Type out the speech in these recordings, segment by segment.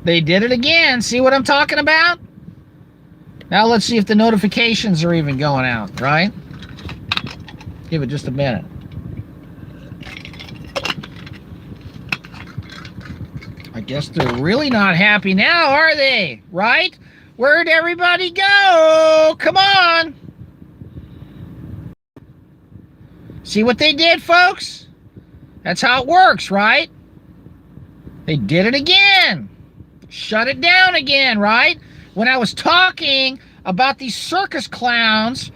They did it again. See what I'm talking about? Now let's see if the notifications are even going out, right? Give it just a minute. I guess they're really not happy now, are they? Right? Where'd everybody go? Come on. See what they did, folks? That's how it works, right? They did it again. Shut it down again, right? When I was talking about these circus clowns,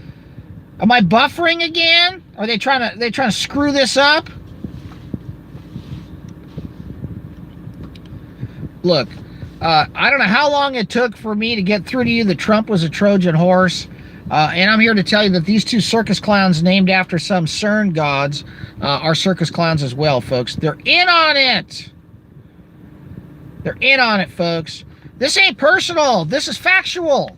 am I buffering again? Are they trying to screw this up? Look, I don't know how long it took for me to get through to you that Trump was a Trojan horse. And I'm here to tell you that these two circus clowns named after some CERN gods are circus clowns as well, folks. They're in on it. They're in on it, folks. This ain't personal. This is factual.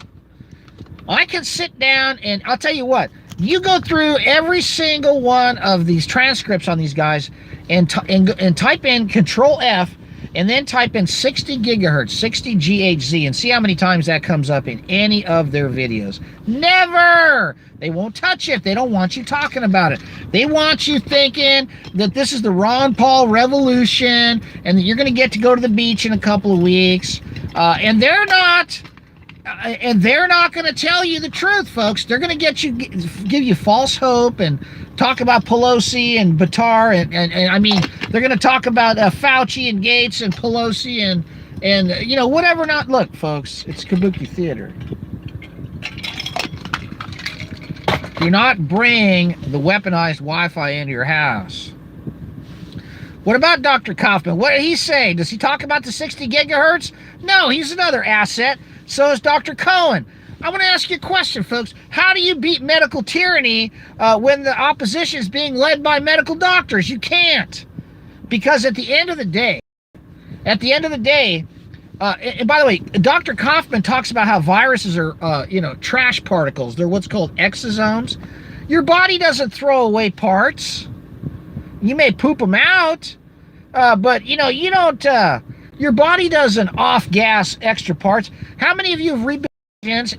I can sit down and I'll tell you what. You go through every single one of these transcripts on these guys and type in Control F and then type in 60 gigahertz, 60 GHz, and see how many times that comes up in any of their videos. Never! They won't touch it. They don't want you talking about it. They want you thinking that this is the Ron Paul revolution and that you're going to get to go to the beach in a couple of weeks. And they're not going to tell you the truth, folks. They're going to give you false hope and talk about Pelosi and Buttar and I mean, they're going to talk about Fauci and Gates and Pelosi and you know, whatever not. Look, folks, it's Kabuki theater. Do not bring the weaponized Wi-Fi into your house. What about Dr. Kaufman? What did he say? Does he talk about the 60 gigahertz? No, he's another asset. So is Dr. Cohen. I want to ask you a question, folks. How do you beat medical tyranny when the opposition is being led by medical doctors? You can't. Because at the end of the day, and by the way, Dr. Kaufman talks about how viruses are, you know, trash particles. They're what's called exosomes. Your body doesn't throw away parts. You may poop them out, but, you know, you don't, your body doesn't off-gas extra parts. How many of you have rebuilt engines?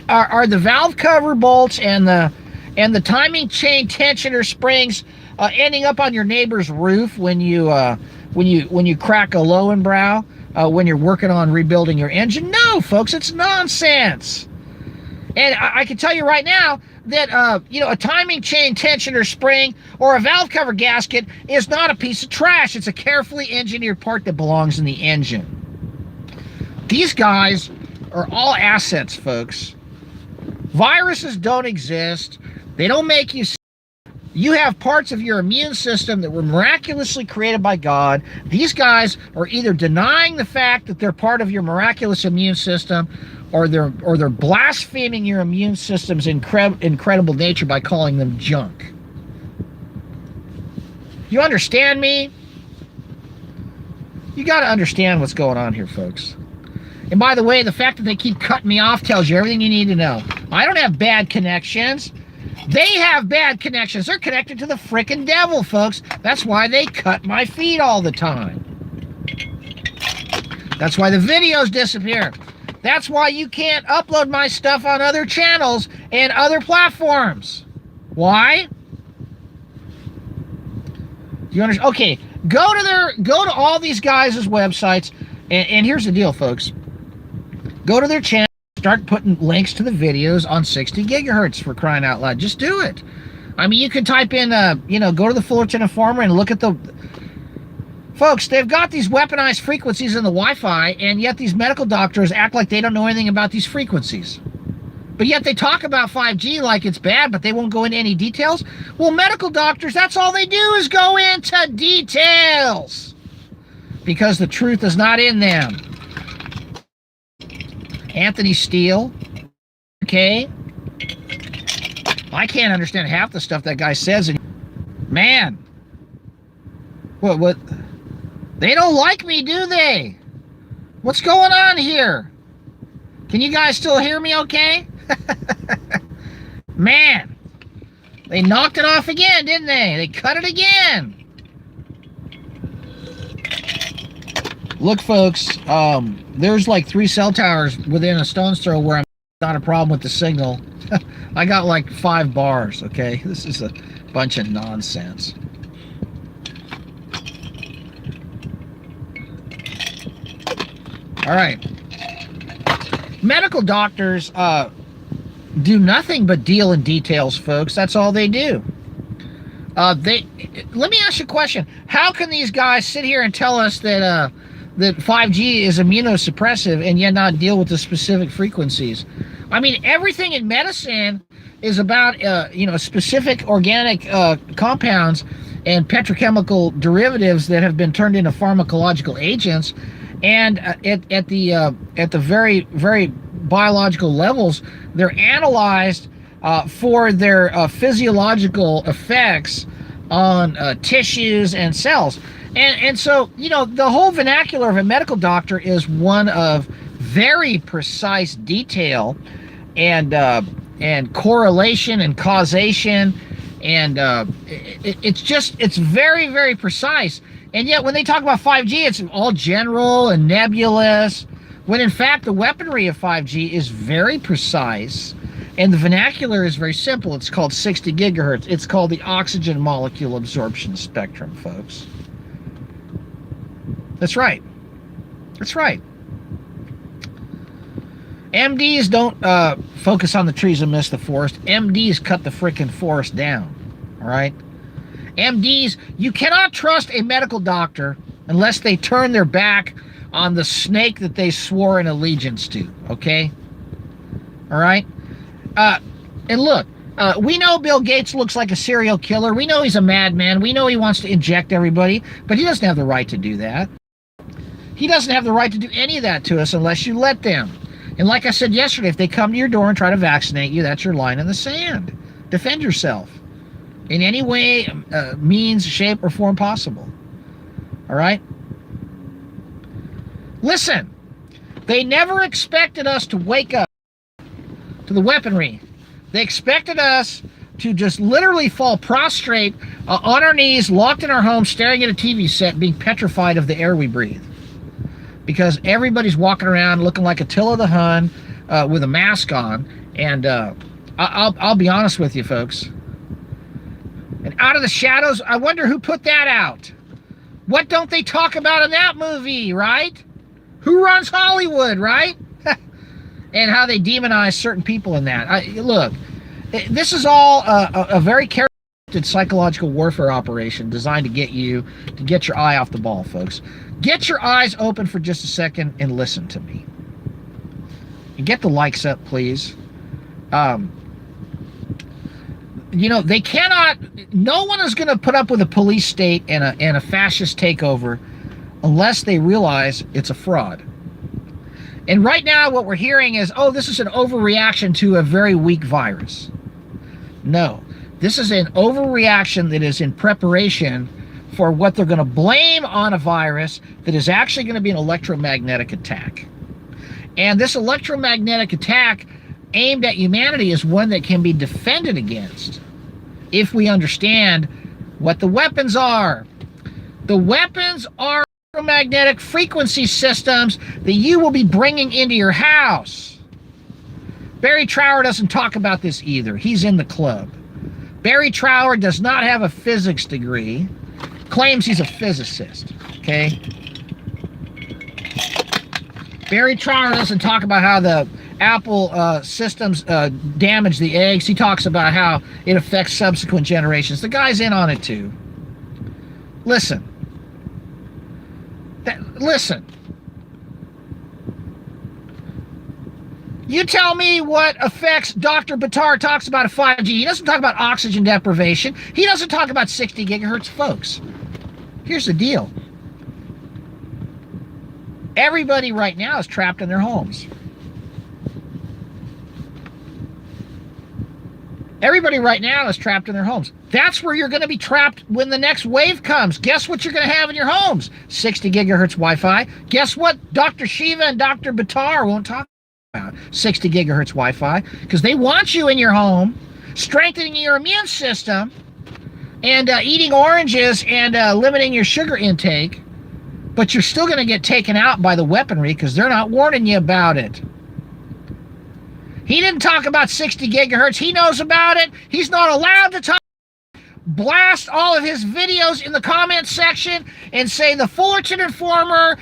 Are the valve cover bolts and the timing chain tensioner springs ending up on your neighbor's roof when you crack a Lowenbrow? When you're working on rebuilding your engine? No, folks, it's nonsense. And I can tell you right now that, you know, a timing chain tensioner spring or a valve cover gasket is not a piece of trash. It's a carefully engineered part that belongs in the engine. These guys are all assets, folks. Viruses don't exist. They don't make you sick. You have parts of your immune system that were miraculously created by God. These guys are either denying the fact that they're part of your miraculous immune system, or they're blaspheming your immune system's incredible nature by calling them junk. You understand me? You got to understand what's going on here, folks. And by the way, the fact that they keep cutting me off tells you everything you need to know. I don't have bad connections. They have bad connections. They're connected to the frickin' devil, folks. That's why they cut my feed all the time. That's why the videos disappear. That's why you can't upload my stuff on other channels and other platforms. Why? Do you understand? Okay, go to all these guys' websites, and here's the deal, folks. Go to their channel. Start putting links to the videos on 60 gigahertz, for crying out loud. Just do it. I mean, you can type in, you know, go to the Fullerton Informer and look at the... Folks, they've got these weaponized frequencies in the Wi-Fi, and yet these medical doctors act like they don't know anything about these frequencies. But yet they talk about 5G like it's bad, but they won't go into any details. Well, medical doctors, that's all they do is go into details. Because the truth is not in them. Anthony Steele, okay? I can't understand half the stuff that guy says. Man, what? They don't like me, do they? What's going on here? Can you guys still hear me okay? Man, they knocked it off again, didn't they? They cut it again. Look, folks, there's like 3 cell towers within a stone's throw where I'm not a problem with the signal. I got like 5 bars, okay? This is a bunch of nonsense. All right. Medical doctors do nothing but deal in details, folks. That's all they do. Let me ask you a question. How can these guys sit here and tell us that that 5G is immunosuppressive and yet not deal with the specific frequencies? I mean, everything in medicine is about specific organic compounds and petrochemical derivatives that have been turned into pharmacological agents, and at the very, very biological levels, they're analyzed for their physiological effects on tissues and cells. And so, the whole vernacular of a medical doctor is one of very precise detail and correlation and causation, and it's very, very precise. And yet when they talk about 5G, it's all general and nebulous, when in fact the weaponry of 5G is very precise, and the vernacular is very simple. It's called 60 gigahertz. It's called the oxygen molecule absorption spectrum, folks. That's right. That's right. MDs don't focus on the trees and miss the forest. MDs cut the frickin' forest down. All right? MDs, you cannot trust a medical doctor unless they turn their back on the snake that they swore an allegiance to. Okay? All right? And look, we know Bill Gates looks like a serial killer. We know he's a madman. We know he wants to inject everybody, but he doesn't have the right to do that. He doesn't have the right to do any of that to us unless you let them. And like I said yesterday, if they come to your door and try to vaccinate you, that's your line in the sand. Defend yourself in any way, means, shape, or form possible. All right? Listen, they never expected us to wake up to the weaponry. They expected us to just literally fall prostrate on our knees, locked in our homes, staring at a TV set, being petrified of the air we breathe. Because everybody's walking around looking like Attila the Hun with a mask on. And I'll be honest with you, folks. And Out of the Shadows, I wonder who put that out. What don't they talk about in that movie, right? Who runs Hollywood, right? And how they demonize certain people in that. Look, this is all a very careful psychological warfare operation designed to get your eye off the ball, folks. Get your eyes open for just a second and listen to me. And get the likes up, please. They cannot, no one is going to put up with a police state and a fascist takeover unless they realize it's a fraud. And right now what we're hearing is, oh, this is an overreaction to a very weak virus. No, this is an overreaction that is in preparation for what they're going to blame on a virus that is actually going to be an electromagnetic attack. And this electromagnetic attack aimed at humanity is one that can be defended against if we understand what the weapons are. The weapons are electromagnetic frequency systems that you will be bringing into your house. Barry Trower doesn't talk about this either. He's in the club. Barry Trower does not have a physics degree. Claims he's a physicist, okay? Barry Trower doesn't talk about how the Apple systems damage the eggs. He talks about how it affects subsequent generations. The guy's in on it too. Listen. Listen. You tell me what effects Dr. Buttar talks about at 5G. He doesn't talk about oxygen deprivation. He doesn't talk about 60 gigahertz, folks. Here's the deal. Everybody right now is trapped in their homes. Everybody right now is trapped in their homes. That's where you're going to be trapped when the next wave comes. Guess what you're going to have in your homes? 60 gigahertz Wi-Fi. Guess what Dr. Shiva and Dr. Buttar won't talk about? 60 gigahertz Wi-Fi. Because they want you in your home, strengthening your immune system, and eating oranges and limiting your sugar intake But you're still going to get taken out by the weaponry because they're not warning you about it. He didn't talk about 60 gigahertz. He knows about it. He's not allowed to talk. Blast all of his videos in the comments section and say the Fullerton Informer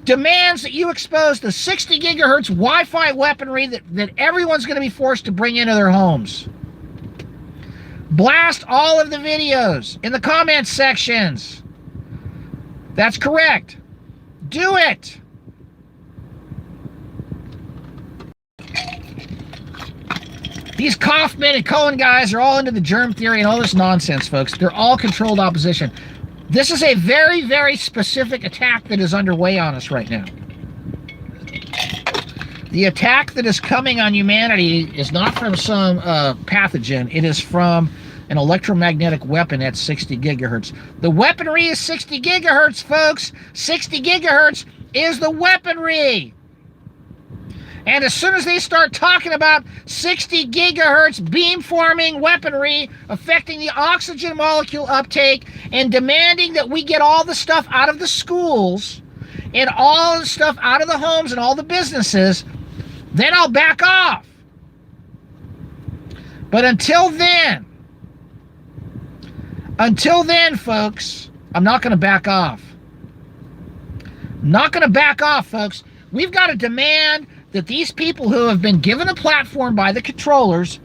demands that you expose the 60 gigahertz Wi-Fi weaponry that everyone's going to be forced to bring into their homes. Blast all of the videos in the comments sections. That's correct. Do it. These Kaufman and Cohen guys are all into the germ theory and all this nonsense, folks. They're all controlled opposition. This is a very, very specific attack that is underway on us right now. The attack that is coming on humanity is not from some pathogen. It is from an electromagnetic weapon at 60 gigahertz. The weaponry is 60 gigahertz, folks. 60 gigahertz is the weaponry. And as soon as they start talking about 60 gigahertz beamforming weaponry affecting the oxygen molecule uptake and demanding that we get all the stuff out of the schools and all the stuff out of the homes and all the businesses, then I'll back off. But until then, folks, I'm not going to back off. I'm not going to back off, folks. We've got to demand that these people who have been given a platform by the controllers,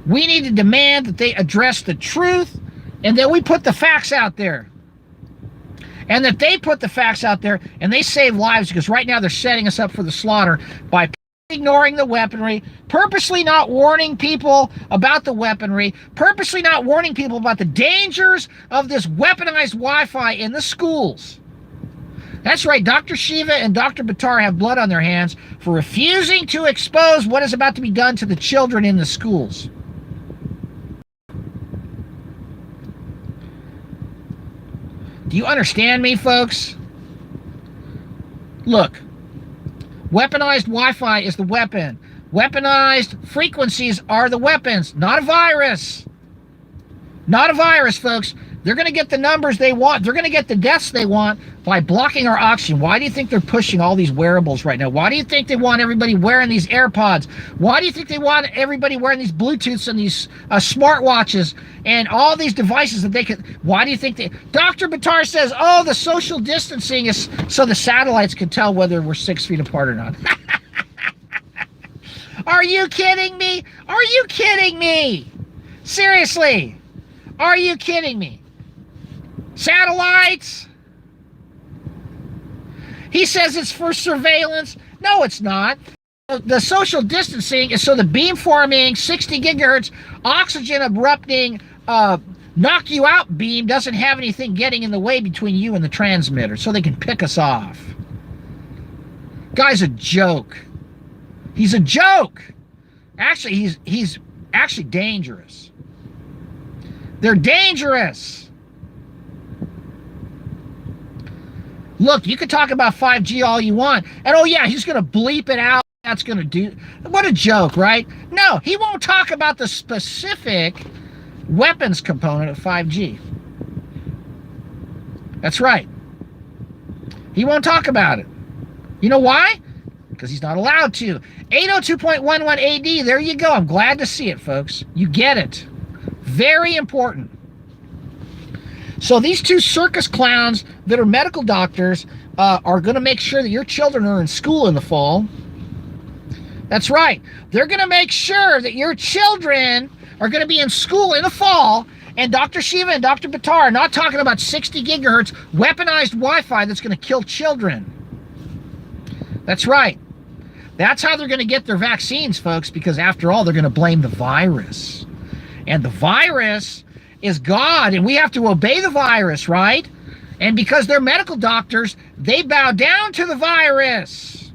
we need to demand that they address the truth and that we put the facts out there. And that they put the facts out there and they save lives, because right now they're setting us up for the slaughter by ignoring the weaponry, purposely not warning people about the weaponry, purposely not warning people about the dangers of this weaponized Wi-Fi in the schools. That's right, Dr. Shiva and Dr. Buttar have blood on their hands for refusing to expose what is about to be done to the children in the schools. Do you understand me, folks? Look, weaponized Wi-Fi is the weapon. Weaponized frequencies are the weapons, not a virus. Not a virus, folks. They're going to get the numbers they want. They're going to get the deaths they want by blocking our oxygen. Why do you think they're pushing all these wearables right now? Why do you think they want everybody wearing these AirPods? Why do you think they want everybody wearing these Bluetooths and these smartwatches and all these devices that they can... Why do you think they... Dr. Buttar says, oh, the social distancing is so the satellites can tell whether we're 6 feet apart or not. Are you kidding me? Are you kidding me? Seriously. Are you kidding me? Satellites? He says it's for surveillance. No, it's not. The social distancing is so the beamforming 60 gigahertz oxygen erupting knock you out beam doesn't have anything getting in the way between you and the transmitter, so they can pick us off. Guy's a joke. He's a joke. Actually, he's actually dangerous. They're dangerous. Look, you can talk about 5G all you want, and oh yeah, he's going to bleep it out. That's going to do... What a joke, right? No, he won't talk about the specific weapons component of 5G. That's right. He won't talk about it. You know why? Because he's not allowed to. 802.11 AD, there you go. I'm glad to see it, folks. You get it. Very important. So these two circus clowns that are medical doctors are going to make sure that your children are in school in the fall. That's right. They're going to make sure that your children are going to be in school in the fall, and Dr. Shiva and Dr. Buttar are not talking about 60 gigahertz weaponized Wi-Fi that's going to kill children. That's right. That's how they're going to get their vaccines, folks, because after all, they're going to blame the virus. And the virus is God, and we have to obey the virus, right? And because they're medical doctors, they bow down to the virus.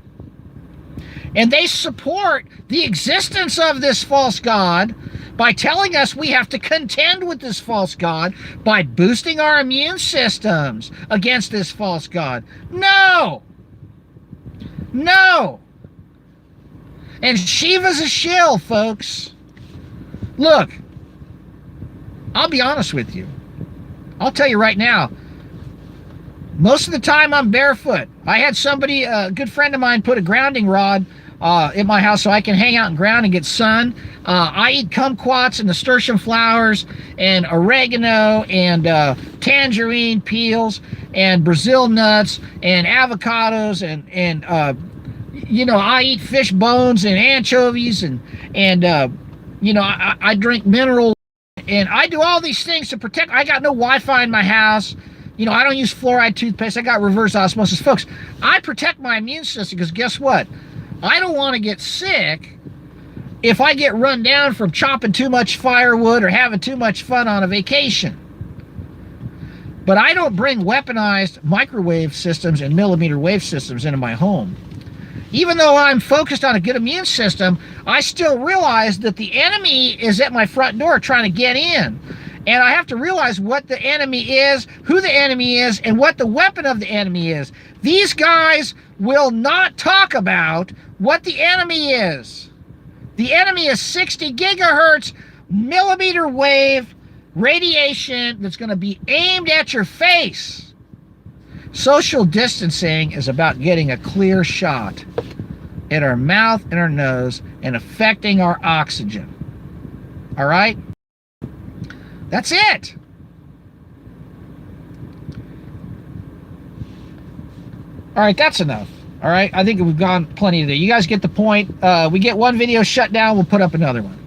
And they support the existence of this false God by telling us we have to contend with this false God by boosting our immune systems against this false God. No! No! And Shiva's a shill, folks. Look, I'll be honest with you. I'll tell you right now, Most of the time I'm barefoot. I had somebody, a good friend of mine, put a grounding rod in my house so I can hang out and ground and get sun. I eat kumquats and nasturtium flowers and oregano and tangerine peels and Brazil nuts and avocados and you know, I eat fish bones and anchovies and you know, I drink mineral, and I do all these things to protect. I got no Wi-Fi in my house. You know, I don't use fluoride toothpaste. I got reverse osmosis. Folks, I protect my immune system because guess what? I don't want to get sick if I get run down from chopping too much firewood or having too much fun on a vacation. But I don't bring weaponized microwave systems and millimeter wave systems into my home. Even though I'm focused on a good immune system, I still realize that the enemy is at my front door trying to get in. And I have to realize what the enemy is, who the enemy is, and what the weapon of the enemy is. These guys will not talk about what the enemy is. The enemy is 60 gigahertz millimeter wave radiation that's going to be aimed at your face. Social distancing is about getting a clear shot at our mouth and our nose and affecting our oxygen. All right? That's it. All right, that's enough. All right, I think we've gone plenty today. You guys get the point. We get one video shut down, we'll put up another one.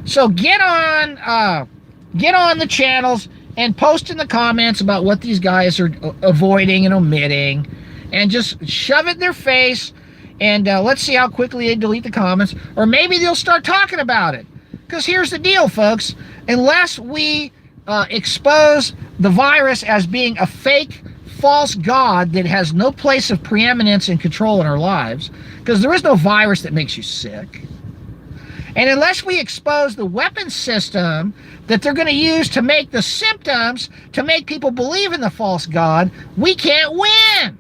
So get on the channels and post in the comments about what these guys are avoiding and omitting, and just shove it in their face, and let's see how quickly they delete the comments, or maybe they'll start talking about it. Because here's the deal, folks. Unless we expose the virus as being a fake, false god that has no place of preeminence and control in our lives, because there is no virus that makes you sick, and unless we expose the weapon system that they're going to use to make the symptoms to make people believe in the false god, we can't win.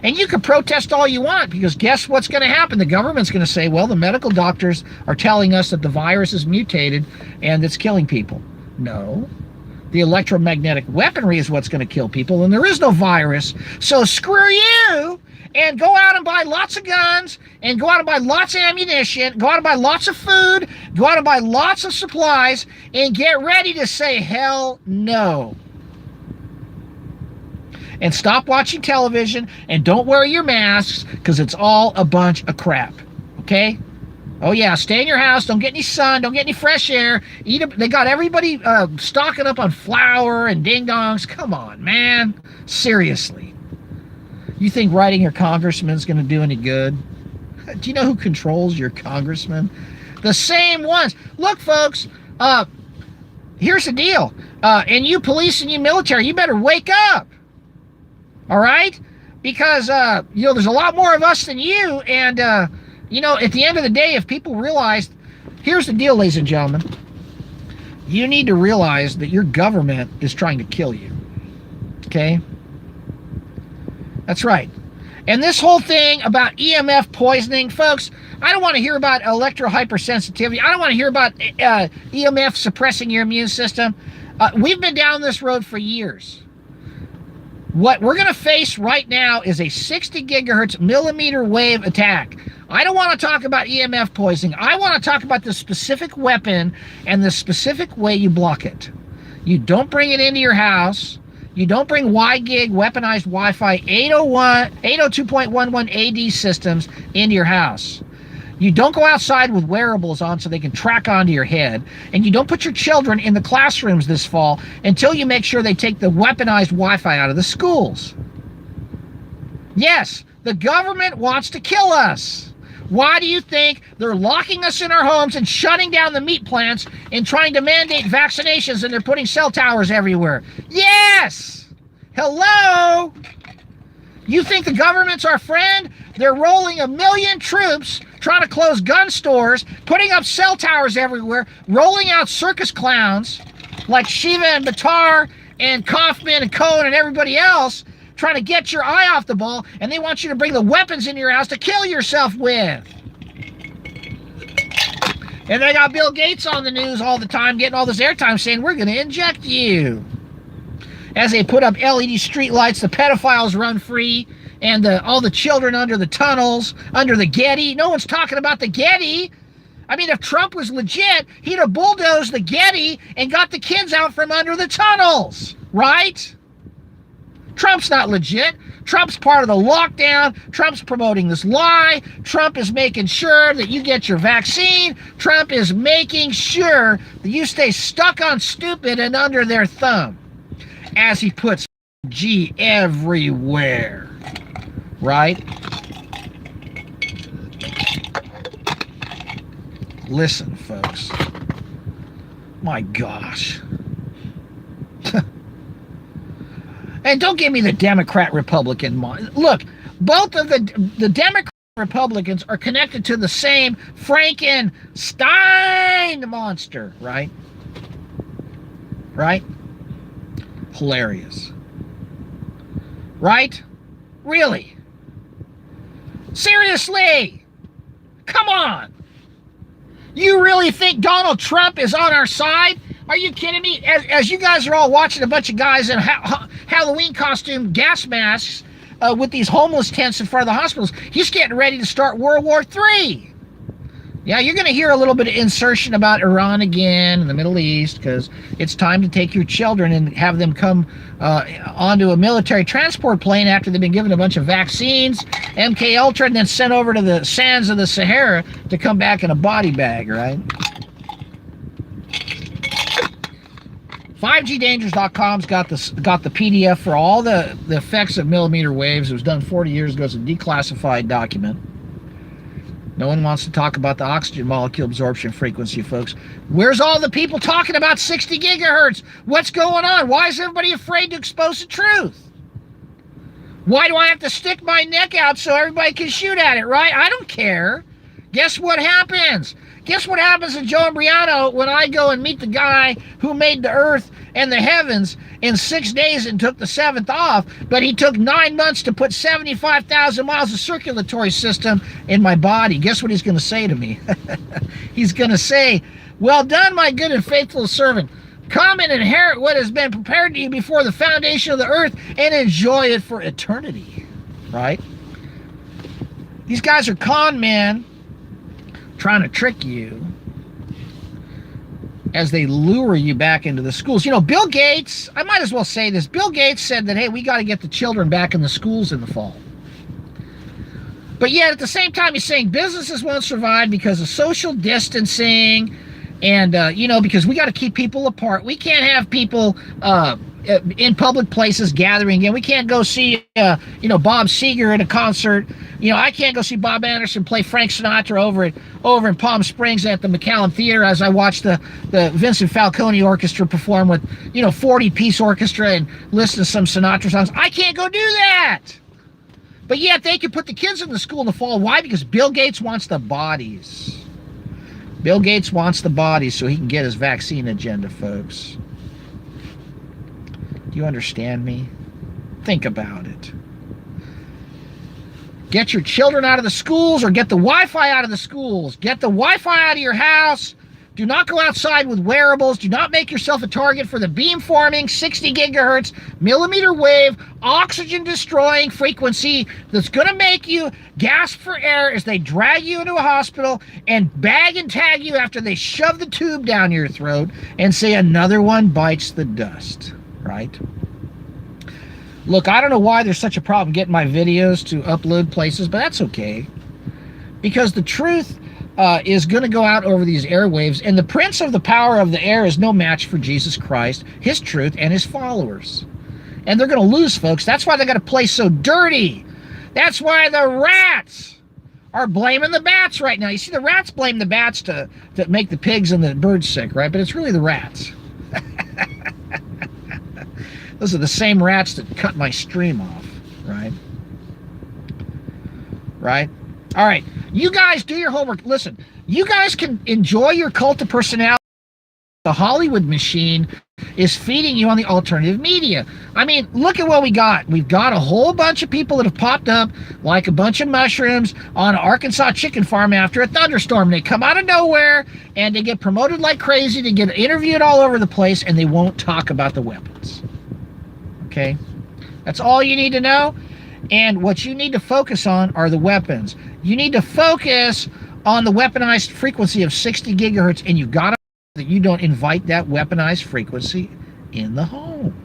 And you can protest all you want, because guess what's going to happen? The government's going to say, well, the medical doctors are telling us that the virus is mutated and it's killing people. No. The electromagnetic weaponry is what's going to kill people, and there is no virus. So screw you, and go out and buy lots of guns, and go out and buy lots of ammunition, go out and buy lots of food, go out and buy lots of supplies, and get ready to say hell no. And stop watching television, and don't wear your masks, because it's all a bunch of crap. Okay? Oh yeah, stay in your house, don't get any sun, don't get any fresh air. They got everybody stocking up on flour and ding-dongs. Come on, man. Seriously. You think writing your congressman's going to do any good? Do you know who controls your congressman? The same ones. Look, folks, here's the deal. And you police and you military, you better wake up. All right? Because, you know, there's a lot more of us than you, and, you know, at the end of the day, if people realize, here's the deal, ladies and gentlemen, you need to realize that your government is trying to kill you. Okay? That's right. And this whole thing about EMF poisoning, folks, I don't want to hear about electrohypersensitivity. I don't want to hear about EMF suppressing your immune system. We've been down this road for years. What we're going to face right now is a 60 gigahertz millimeter wave attack. I don't want to talk about EMF poisoning. I want to talk about the specific weapon and the specific way you block it. You don't bring it into your house. You don't bring WiGig, weaponized Wi-Fi 802.11 AD systems into your house. You don't go outside with wearables on so they can track onto your head. And you don't put your children in the classrooms this fall until you make sure they take the weaponized Wi-Fi out of the schools. Yes, the government wants to kill us. Why do you think they're locking us in our homes and shutting down the meat plants and trying to mandate vaccinations, and they're putting cell towers everywhere? Yes! Hello? You think the government's our friend? They're rolling 1 million troops, trying to close gun stores, putting up cell towers everywhere, rolling out circus clowns like Shiva and Buttar and Kaufman and Cohen and everybody else, trying to get your eye off the ball, and they want you to bring the weapons into your house to kill yourself with. And they got Bill Gates on the news all the time getting all this airtime saying, we're going to inject you. as they put up LED street lights, the pedophiles run free, and all the children under the tunnels, under the Getty. No one's talking about the Getty. I mean, if Trump was legit, he'd have bulldozed the Getty and got the kids out from under the tunnels, right? Trump's not legit. Trump's part of the lockdown. Trump's promoting this lie. Trump is making sure that you get your vaccine. Trump is making sure that you stay stuck on stupid and under their thumb as he puts G everywhere, right? Listen, folks. My gosh. And don't give me the Democrat-Republican. Look, both of the Democrat Republicans are connected to the same Frankenstein monster, right? Right? Hilarious. Right? Really? Seriously? Come on. You really think Donald Trump is on our side? Are you kidding me? As you guys are all watching a bunch of guys in Halloween costume gas masks with these homeless tents in front of the hospitals, he's getting ready to start World War III. Yeah, you're going to hear a little bit of insertion about Iran again in the Middle East, because it's time to take your children and have them come onto a military transport plane after they've been given a bunch of vaccines, MK Ultra, and then sent over to the sands of the Sahara to come back in a body bag, right? 5gdangers.com's got the PDF for all the effects of millimeter waves. It was done 40 years ago. It's a declassified document. No one wants to talk about the oxygen molecule absorption frequency, folks. Where's all the people talking about 60 gigahertz? What's going on? Why is everybody afraid to expose the truth? Why do I have to stick my neck out so everybody can shoot at it, right? I don't care. Guess what happens? Guess what happens to Joe Imbriano when I go and meet the guy who made the earth and the heavens in 6 days and took the 7th off, but he took 9 months to put 75,000 miles of circulatory system in my body? Guess what he's going to say to me? He's going to say, "Well done, my good and faithful servant. Come and inherit what has been prepared to you before the foundation of the earth and enjoy it for eternity." Right? These guys are con men trying to trick you as they lure you back into the schools. You know, Bill Gates, I might as well say this, Bill Gates said that, hey, we got to get the children back in the schools in the fall. But yet, at the same time, he's saying businesses won't survive because of social distancing and, you know, because we got to keep people apart. We can't have people in public places gathering again. We can't go see, you know, Bob Seger at a concert. You know, I can't go see Bob Anderson play Frank Sinatra over in Palm Springs at the McAllen Theater as I watch the Vincent Falcone Orchestra perform with, you know, 40-piece orchestra and listen to some Sinatra songs. I can't go do that. But yet they can put the kids in the school in the fall. Why? Because Bill Gates wants the bodies. Bill Gates wants the bodies so he can get his vaccine agenda, folks. Do you understand me? Think about it. Get your children out of the schools or get the Wi-Fi out of the schools. Get the Wi-Fi out of your house. Do not go outside with wearables. Do not make yourself a target for the beam-forming 60 gigahertz millimeter wave oxygen-destroying frequency that's going to make you gasp for air as they drag you into a hospital and bag and tag you after they shove the tube down your throat and say another one bites the dust, right? Look, I don't know why there's such a problem getting my videos to upload places, but that's okay. Because the truth is going to go out over these airwaves, and the prince of the power of the air is no match for Jesus Christ, his truth, and his followers. And they're going to lose, folks. That's why they got to play so dirty. That's why the rats are blaming the bats right now. You see, the rats blame the bats to make the pigs and the birds sick, right? But it's really the rats. Those are the same rats that cut my stream off, right? Right? All right. You guys do your homework. Listen, you guys can enjoy your cult of personality. The Hollywood machine is feeding you on the alternative media. I mean, look at what we got. We've got a whole bunch of people that have popped up like a bunch of mushrooms on an Arkansas chicken farm after a thunderstorm. They come out of nowhere and they get promoted like crazy. They get interviewed all over the place and they won't talk about the weapons. okay? That's all you need to know. And what you need to focus on are the weapons. You need to focus on the weaponized frequency of 60 gigahertz, and you've got to that you don't invite that weaponized frequency in the home.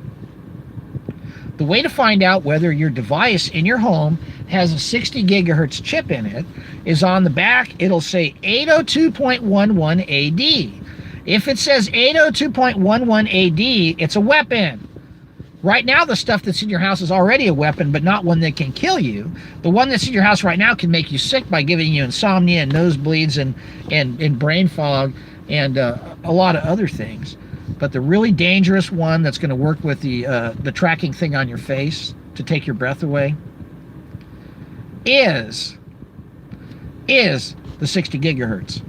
The way to find out whether your device in your home has a 60 gigahertz chip in it is on the back. It'll say 802.11 AD. If it says 802.11 AD, it's a weapon. Right now, the stuff that's in your house is already a weapon, but not one that can kill you. The one that's in your house right now can make you sick by giving you insomnia and nosebleeds and brain fog and a lot of other things. But the really dangerous one that's going to work with the tracking thing on your face to take your breath away is the 60 gigahertz.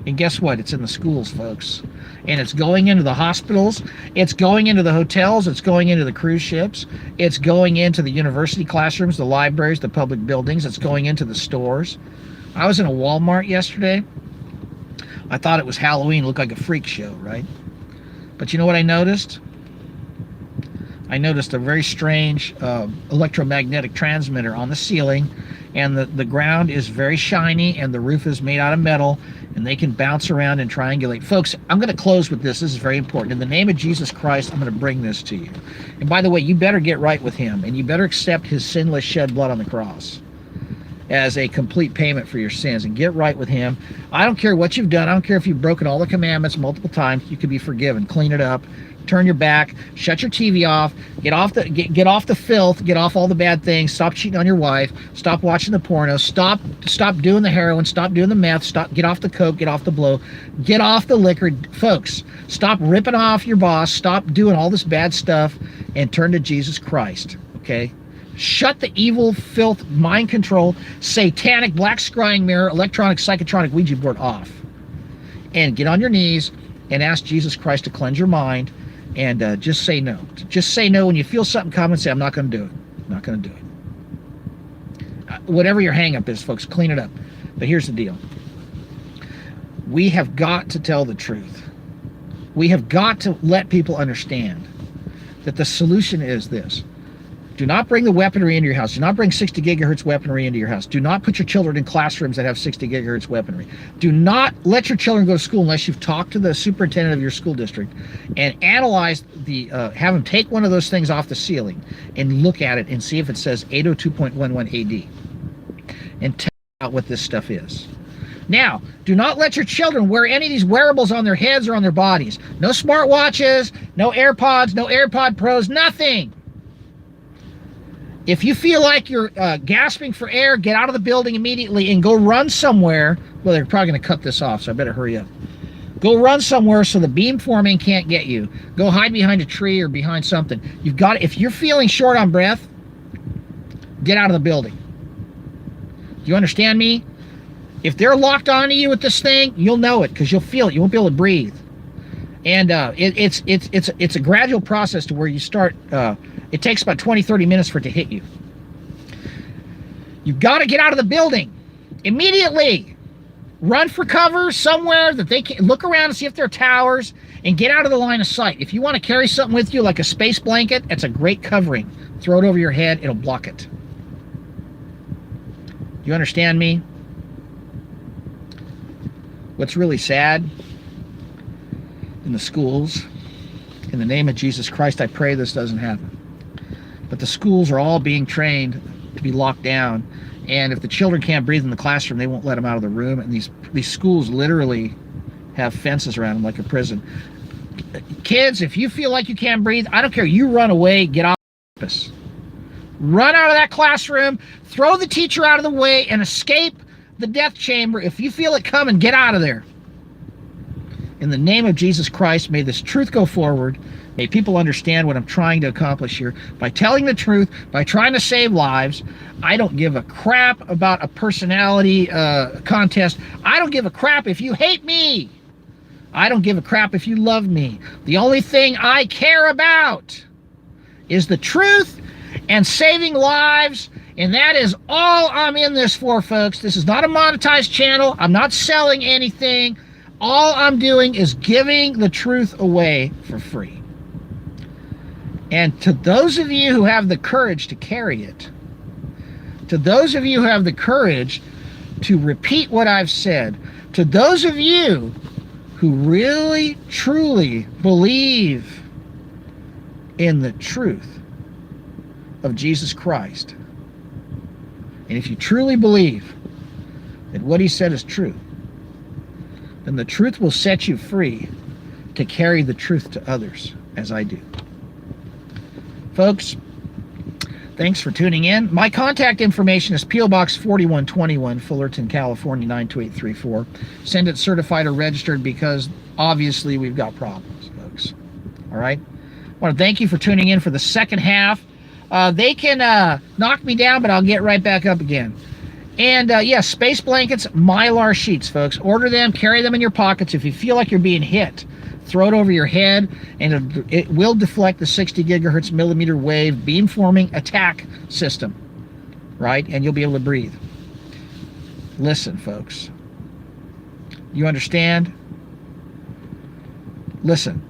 And guess what? It's in the schools, folks. And it's going into the hospitals. It's going into the hotels. It's going into the cruise ships. It's going into the university classrooms, the libraries, the public buildings. It's going into the stores. I was in a Walmart yesterday. I thought it was Halloween. It looked like a freak show, right? But you know what I noticed? I noticed a very strange electromagnetic transmitter on the ceiling, and the ground is very shiny, and the roof is made out of metal, and they can bounce around and triangulate. Folks, I'm going to close with this. This is very important. In the name of Jesus Christ, I'm going to bring this to you. And by the way, you better get right with him, and you better accept his sinless shed blood on the cross as a complete payment for your sins, and get right with him. I don't care what you've done. I don't care if you've broken all the commandments multiple times. You can be forgiven. Clean it up. Turn your back. Shut your TV off. Get off the filth. Get off all the bad things. Stop cheating on your wife. Stop watching the porno. Stop doing the heroin. Stop doing the meth. Get off the coke. Get off the blow. Get off the liquor. Folks, stop ripping off your boss. Stop doing all this bad stuff and turn to Jesus Christ, okay? Shut the evil, filth, mind control, satanic, black scrying mirror, electronic, psychotronic Ouija board off. And get on your knees and ask Jesus Christ to cleanse your mind, and just say no. Just say no when you feel something coming. Say, I'm not going to do it. I'm not going to do it. Whatever your hang-up is, folks, clean it up. But here's the deal. We have got to tell the truth. We have got to let people understand that the solution is this. Do not bring the weaponry into your house. Do not bring 60 gigahertz weaponry into your house. Do not put your children in classrooms that have 60 gigahertz weaponry. Do not let your children go to school unless you've talked to the superintendent of your school district and analyzed have them take one of those things off the ceiling and look at it and see if it says 802.11 AD and tell out what this stuff is. Now, do not let your children wear any of these wearables on their heads or on their bodies. No smartwatches, no AirPods, no AirPod Pros, nothing. If you feel like you're gasping for air, get out of the building immediately and go run somewhere. Well, they're probably going to cut this off, so I better hurry up. Go run somewhere so the beamforming can't get you. Go hide behind a tree or behind something. You've got. If you're feeling short on breath, get out of the building. Do you understand me? If they're locked onto you with this thing, you'll know it because you'll feel it. You won't be able to breathe. And it's a gradual process to where you start. It takes about 20-30 minutes for it to hit you. You've got to get out of the building immediately. Run for cover somewhere that they can look around and see if there are towers, and get out of the line of sight. If you want to carry something with you like a space blanket, it's a great covering. Throw it over your head, it'll block it. You understand me? What's really sad in the schools, in the name of Jesus Christ, I pray this doesn't happen. But the schools are all being trained to be locked down, and if the children can't breathe in the classroom, they won't let them out of the room. And these schools literally have fences around them like a prison. Kids, if you feel like you can't breathe, I don't care. You run away, get off campus. Run out of that classroom, throw the teacher out of the way, and escape the death chamber. If you feel it coming, get out of there. In the name of Jesus Christ, may this truth go forward. May people understand what I'm trying to accomplish here. By telling the truth, by trying to save lives, I don't give a crap about a personality contest. I don't give a crap if you hate me. I don't give a crap if you love me. The only thing I care about is the truth and saving lives, and that is all I'm in this for, folks. This is not a monetized channel. I'm not selling anything. All I'm doing is giving the truth away for free. And to those of you who have the courage to carry it, to those of you who have the courage to repeat what I've said, to those of you who really, truly believe in the truth of Jesus Christ, and if you truly believe that what he said is true, then the truth will set you free to carry the truth to others, as I do. Folks, thanks for tuning in. My contact information is P.O. Box 4121, Fullerton, California, 92834. Send it certified or registered, because obviously we've got problems, folks. All right? I want to thank you for tuning in for the second half. They can knock me down, but I'll get right back up again. And yes, space blankets, Mylar sheets, folks. Order them, carry them in your pockets. If you feel like you're being hit, throw it over your head, and it will deflect the 60 gigahertz millimeter wave beamforming attack system, right? And you'll be able to breathe. Listen, folks. You understand? Listen.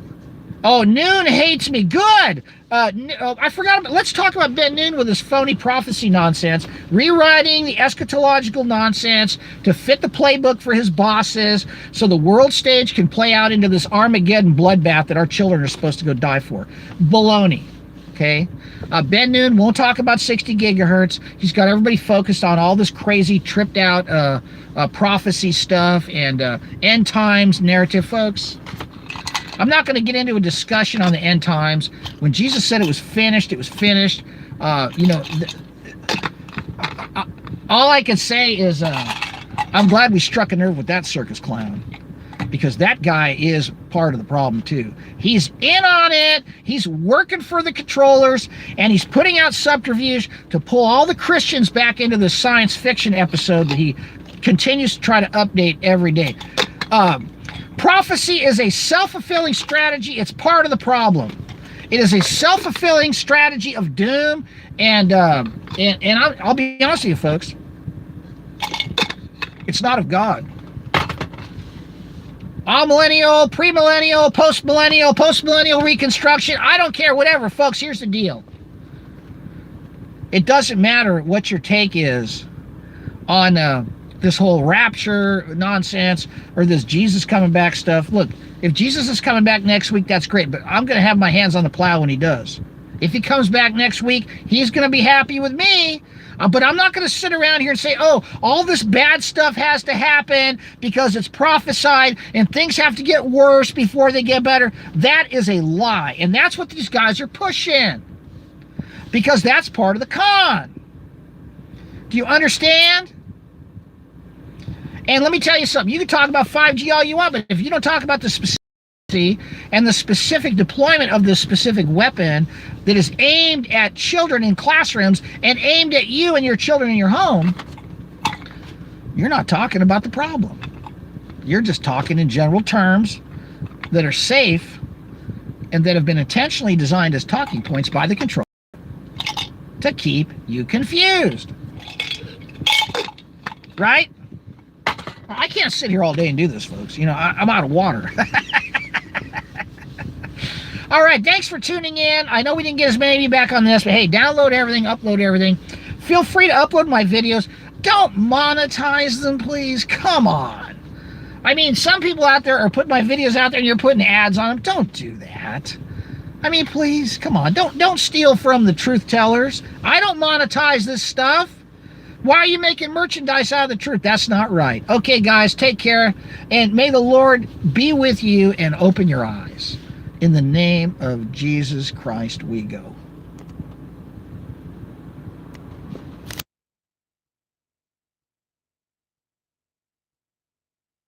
Oh, Noon hates me. Good. I forgot about. Let's talk about Ben Noon with his phony prophecy nonsense, rewriting the eschatological nonsense to fit the playbook for his bosses, so the world stage can play out into this Armageddon bloodbath that our children are supposed to go die for. Baloney. Okay. Ben Noon won't talk about 60 gigahertz. He's got everybody focused on all this crazy, tripped out prophecy stuff and end times narrative, folks. I'm not going to get into a discussion on the end times. When Jesus said it was finished, it was finished. You know, all I can say is I'm glad we struck a nerve with that circus clown, because that guy is part of the problem too. He's in on it. He's working for the controllers, and he's putting out subterfuge to pull all the Christians back into the science fiction episode that he continues to try to update every day. Prophecy is a self-fulfilling strategy. It's part of the problem. It is a self-fulfilling strategy of doom, and I'll be honest with you, folks. It's not of God. Amillennial, premillennial, postmillennial reconstruction. I don't care, whatever, folks. Here's the deal. It doesn't matter what your take is on this whole rapture nonsense or this Jesus coming back stuff. Look, if Jesus is coming back next week, that's great, but I'm going to have my hands on the plow when he does. If he comes back next week, he's going to be happy with me, but I'm not going to sit around here and say, oh, all this bad stuff has to happen because it's prophesied and things have to get worse before they get better. That is a lie, and that's what these guys are pushing, because that's part of the con. Do you understand? And let me tell you something. You can talk about 5G all you want, but if you don't talk about the specificity and the specific deployment of this specific weapon that is aimed at children in classrooms and aimed at you and your children in your home, you're not talking about the problem. You're just talking in general terms that are safe and that have been intentionally designed as talking points by the controller to keep you confused. Right? I can't sit here all day and do this, folks. You know, I'm out of water. All right, thanks for tuning in. I know we didn't get as many of you back on this, but hey, download everything, upload everything. Feel free to upload my videos. Don't monetize them, please. Come on. I mean, some people out there are putting my videos out there and you're putting ads on them. Don't do that. I mean, please, come on. Don't steal from the truth tellers. I don't monetize this stuff. Why are you making merchandise out of the truth? That's not right. Okay, guys, take care, and may the Lord be with you and open your eyes. In the name of Jesus Christ, we go.